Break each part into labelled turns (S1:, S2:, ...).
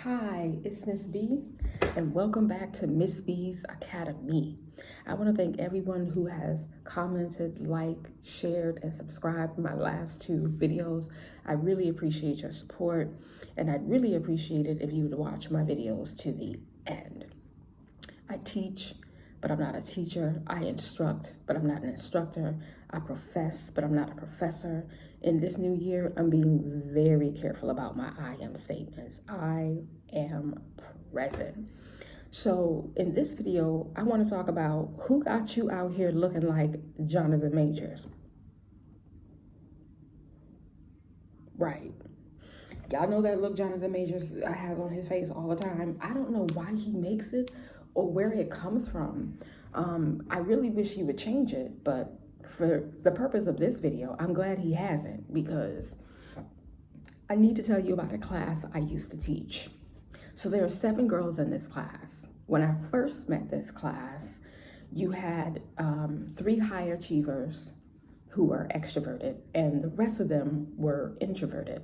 S1: Hi, it's Miss B, and welcome back to Miss B's Academy. I want to thank everyone who has commented, liked, shared, and subscribed to my last two videos. I really appreciate your support, and I'd really appreciate it if you would watch my videos to the end. I teach, but I'm not a teacher. I instruct, but I'm not an instructor. I profess, but I'm not a professor. In this new year, I'm being very careful about my I am statements. I am present. So in this video, I want to talk about who got you out here looking like Jonathan Majors. Right. Y'all know that look Jonathan Majors has on his face all the time. I don't know why he makes it or where it comes from. I really wish he would change it, but for the purpose of this video, I'm glad he hasn't, because I need to tell you about a class I used to teach. So there are 7 girls in this class. When I first met this class, you had 3 high achievers who were extroverted, and the rest of them were introverted.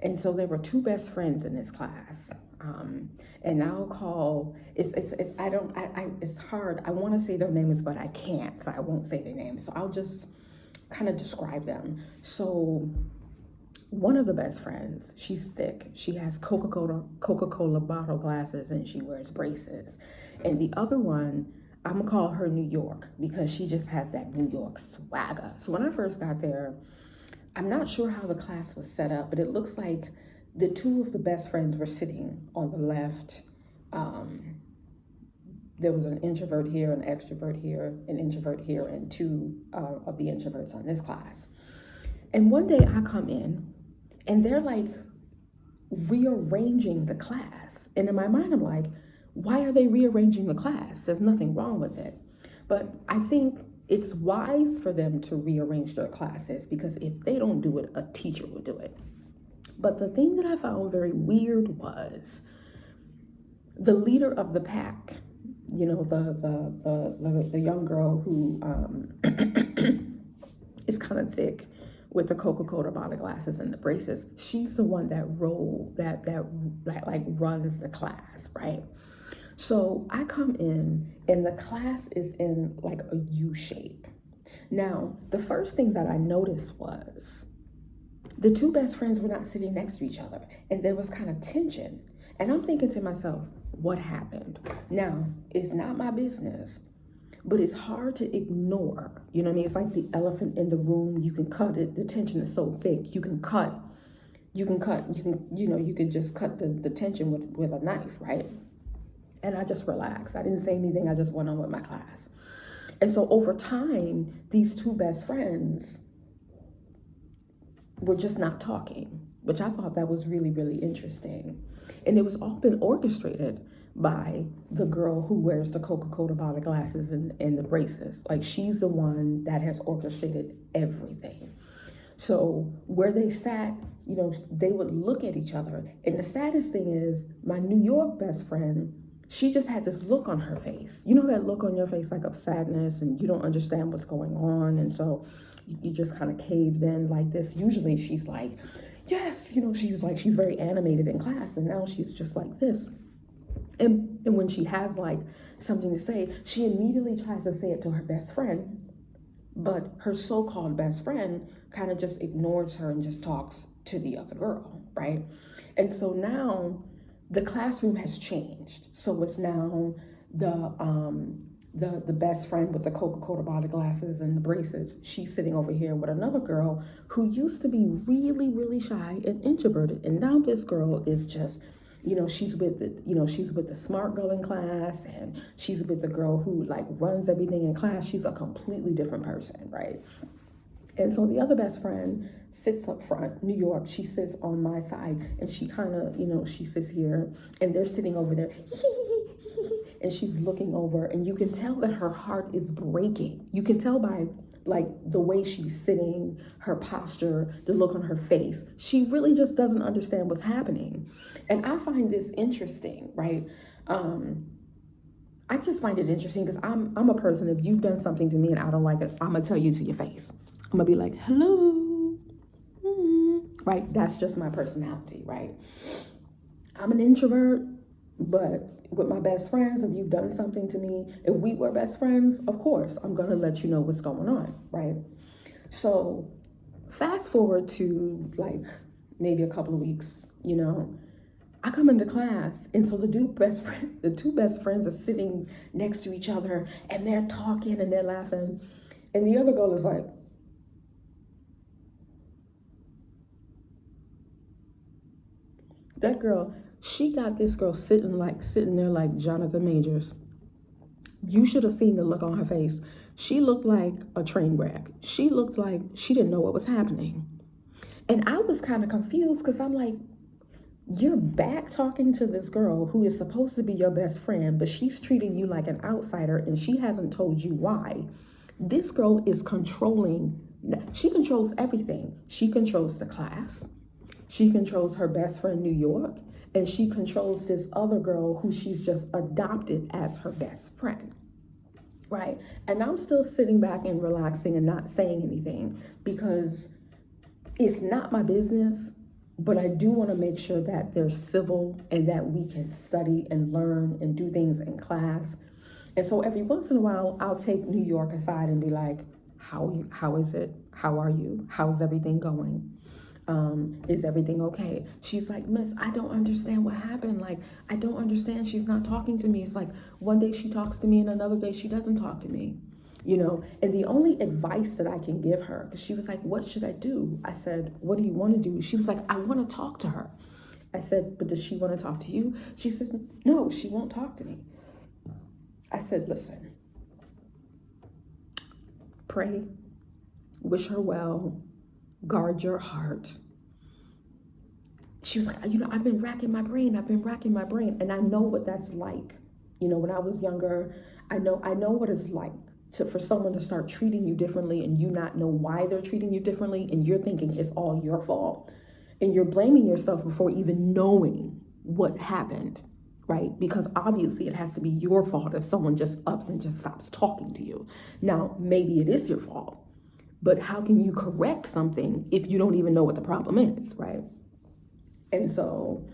S1: And so there were 2 best friends in this class. And I'll call, it's hard. I want to say their names, but I can't, so I won't say their names. So I'll just kind of describe them. So one of the best friends, she's thick. She has Coca-Cola bottle glasses, and she wears braces. And the other one, I'm gonna call her New York, because she just has that New York swagger. So when I first got there, I'm not sure how the class was set up, but it looks like the 2 of the best friends were sitting on the left. There was an introvert here, an extrovert here, an introvert here, and 2 of the introverts on this class. And one day I come in and they're like rearranging the class. And in my mind, I'm like, why are they rearranging the class? There's nothing wrong with it. But I think it's wise for them to rearrange their classes, because if they don't do it, a teacher will do it. But the thing that I found very weird was the leader of the pack, you know, the young girl who is kind of thick with the Coca-Cola bottle glasses and the braces. She's the one that runs the class, right? So I come in and the class is in like a U shape. Now, the first thing that I noticed was the 2 best friends were not sitting next to each other, and there was kind of tension. And I'm thinking to myself, what happened? Now, it's not my business, but it's hard to ignore. You know what I mean? It's like the elephant in the room. You can cut it. The tension is so thick. You can just cut the tension with a knife, right? And I just relaxed. I didn't say anything. I just went on with my class. And so over time, these 2 best friends were just not talking, which I thought that was really, really interesting. And it was all been orchestrated by the girl who wears the Coca-Cola bottle glasses and the braces. Like, she's the one that has orchestrated everything. So where they sat, you know, they would look at each other. And the saddest thing is, my New York best friend, she just had this look on her face. You know that look on your face, like of sadness, and you don't understand what's going on. And so you just kind of caved in like this. Usually she's like, yes, you know, she's very animated in class, and now she's just like this. And when she has like something to say, she immediately tries to say it to her best friend, but her so-called best friend kind of just ignores her and just talks to the other girl, right? And so now the classroom has changed. So it's now the best friend with the Coca-Cola bottle glasses and the braces. She's sitting over here with another girl who used to be really, really shy and introverted. And now this girl is just, you know, she's with the smart girl in class, and she's with the girl who like runs everything in class. She's a completely different person, right? And so the other best friend sits up front, New York. She sits on my side, and she kind of, you know, she sits here, and they're sitting over there. And she's looking over, and you can tell that her heart is breaking. You can tell by like the way she's sitting, her posture, the look on her face. She really just doesn't understand what's happening. And I find this interesting, right? I just find it interesting because I'm a person, if you've done something to me and I don't like it, I'm gonna tell you to your face. I'm gonna be like, hello, right? That's just my personality, right? I'm an introvert, but with my best friends, if you've done something to me, if we were best friends, of course, I'm gonna let you know what's going on, right? So fast forward to like maybe a couple of weeks, I come into class, and so the two best friends are sitting next to each other, and they're talking and they're laughing, and the other girl is like, that girl, she got this girl sitting there like Jonathan Majors. You should have seen the look on her face. She looked like a train wreck. She looked like she didn't know what was happening. And I was kind of confused because I'm like, you're back talking to this girl who is supposed to be your best friend, but she's treating you like an outsider and she hasn't told you why. This girl is she controls everything. She controls the class. She controls her best friend, New York, and she controls this other girl who she's just adopted as her best friend, right? And I'm still sitting back and relaxing and not saying anything because it's not my business, but I do want to make sure that they're civil and that we can study and learn and do things in class. And so every once in a while, I'll take New York aside and be like, how is it? How are you? How's everything going? Is everything okay? She's like, Miss, I don't understand what happened. Like, I don't understand. She's not talking to me. It's like one day she talks to me and another day she doesn't talk to me, And the only advice that I can give her, because she was like, what should I do? I said, what do you want to do? She was like, I want to talk to her. I said, but does she want to talk to you? She said, no, she won't talk to me. I said, listen, pray, wish her well, guard your heart. She was like, I've been racking my brain. And I know what that's like. When I was younger, I know what it's like for someone to start treating you differently and you not know why they're treating you differently. And you're thinking it's all your fault. And you're blaming yourself before even knowing what happened, right? Because obviously it has to be your fault if someone just ups and just stops talking to you. Now, maybe it is your fault, but how can you correct something if you don't even know what the problem is, right? And so,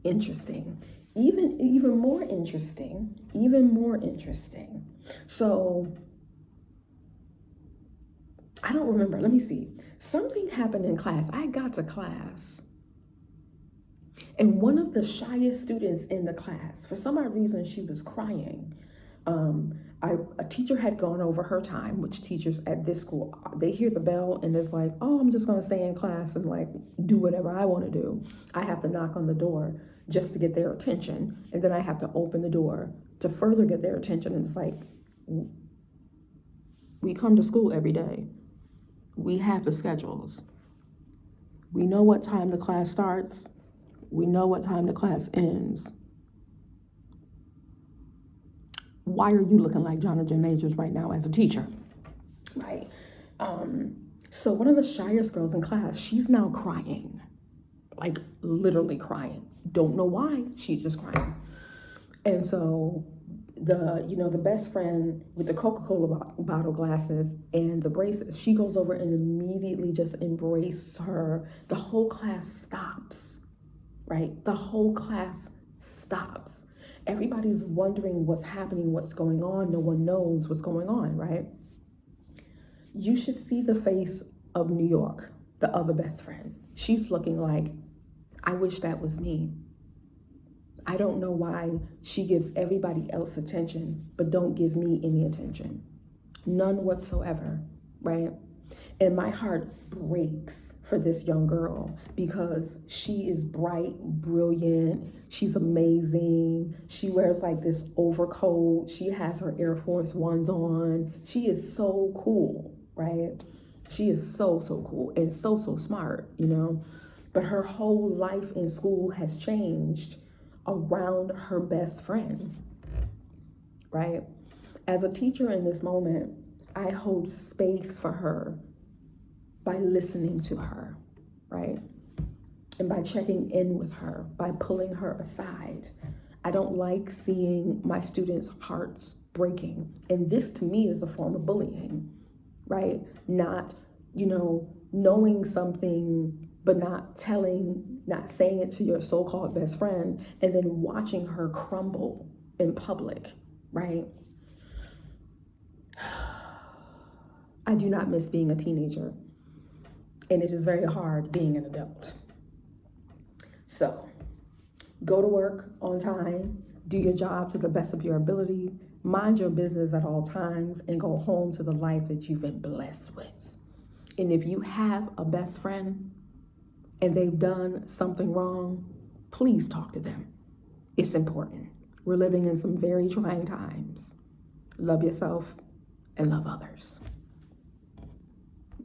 S1: interesting. Even more interesting. So, I don't remember. Let me see. Something happened in class. I got to class, and one of the shyest students in the class, for some odd reason, she was crying. A teacher had gone over her time, which teachers at this school, they hear the bell and it's like, oh, I'm just going to stay in class and like do whatever I want to do. I have to knock on the door just to get their attention. And then I have to open the door to further get their attention. And it's like, we come to school every day. We have the schedules. We know what time the class starts. We know what time the class ends. Why are you looking like Jonathan Majors right now as a teacher? Right. So one of the shyest girls in class, she's now crying, like literally crying. Don't know why, she's just crying. And so the best friend with the Coca-Cola bottle glasses and the braces, she goes over and immediately just embraces her. The whole class stops, right? The whole class stops. Everybody's wondering what's happening, what's going on. No one knows what's going on, right? You should see the face of New York, the other best friend. She's looking like, I wish that was me. I don't know why she gives everybody else attention, but don't give me any attention. None whatsoever, right? And my heart breaks for this young girl because she is bright, brilliant. She's amazing. She wears like this overcoat. She has her Air Force Ones on. She is so cool, right? She is so cool and so smart, But her whole life in school has changed around her best friend, right? As a teacher in this moment, I hold space for her by listening to her, right? And by checking in with her, by pulling her aside. I don't like seeing my students' hearts breaking. And this to me is a form of bullying, right? Not, knowing something but not saying it to your so-called best friend and then watching her crumble in public, right? I do not miss being a teenager, and it is very hard being an adult. So go to work on time, do your job to the best of your ability, mind your business at all times, and go home to the life that you've been blessed with. And if you have a best friend and they've done something wrong, please talk to them. It's important. We're living in some very trying times. Love yourself and love others.